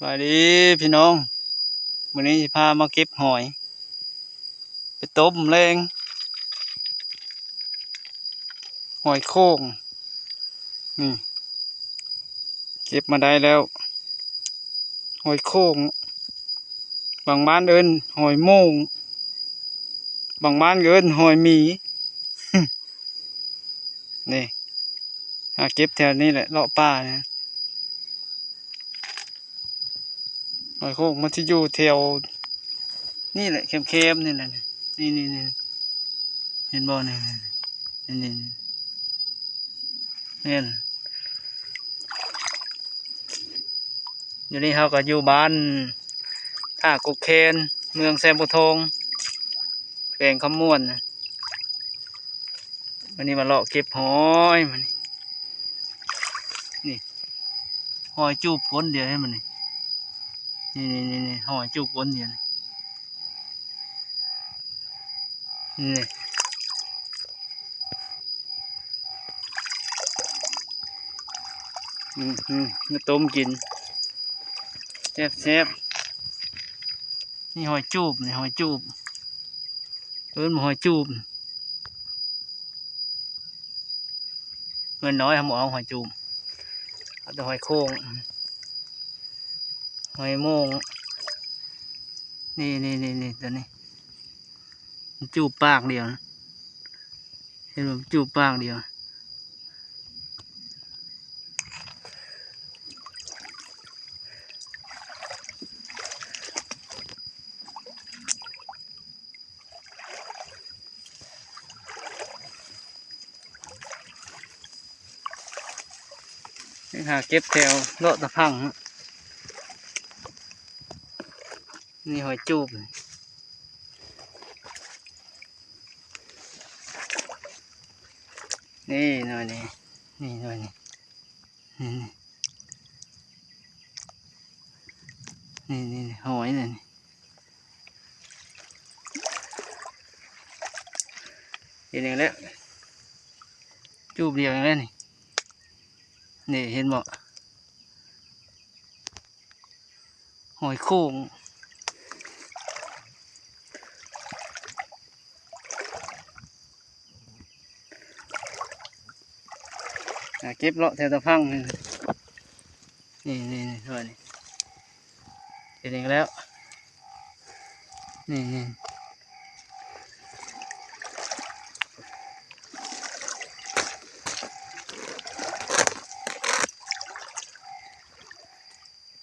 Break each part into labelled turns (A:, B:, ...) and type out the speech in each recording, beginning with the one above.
A: สวัสดีพี่น้องวันนี้พามาเก็บหอยไปต้มแรงหอยโข่งนี่เก็บมาได้แล้วหอยโข่งบางบ้านเอิ้นหอยโม่งบางบ้านเอิ้นหอยหมี นี่หาเก็บแถวนี้แหละเลาะป่านะหอยโข่งมันจะอยู่แถวนี่แหละเค็มๆนี่แหละนี่เห็นบ่นี่เห็นอยู่นี่เขาก็อยู่บ้านท่ากุกเคนเมืองแซมโพทงแขวงคำม่วนนะวันนี้มาเลาะเก็บหอยมันนี่หอยจูบก้นเดียวให้มันนี่หอยจูบก้นเดียวนี่มาต้มกินแซ่บนี่หอยจูบนี่หอยจูบเอิ้นหอยจูบเงินน้อยทำเอาหอยจูบเอาแต่หอยโข่งหอยโม่งนี่ตัวนี้จูบปากเดียวนะเห็นไหมจูบปากเดียวนี่หาเก็บแถวเลาะตะพังนี่หอยจูบนี่หน่อยนี่หน่อยนี่หอยนี่เห็นอย่างแล้วจูบเดียวอย่างแล้วนี่เห็นบ่หอยโข่งเก็บเลาะแถวตะพังนี่ด้วยนี่เห็นอย่างแล้วนี่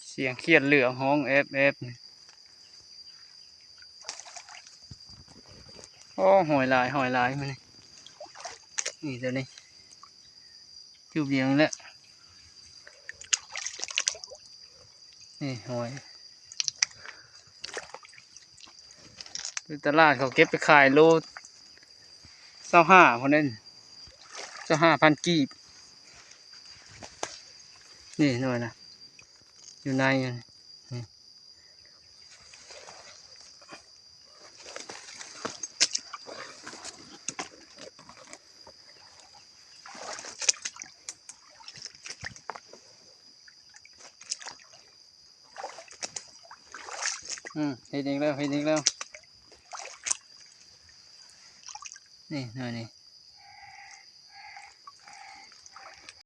A: เสียงเขียดเหลือห้องเอฟโอ้หอยลายมันนี่ตัวนี้จูบเดียวแล้วนี่หอยตลาดเขาเก็บไปขายโล25คนนั้น25,000 กีบนี่หน่อยนะอยู่ในเห็นอีกแล้วนี่หน่อยนี่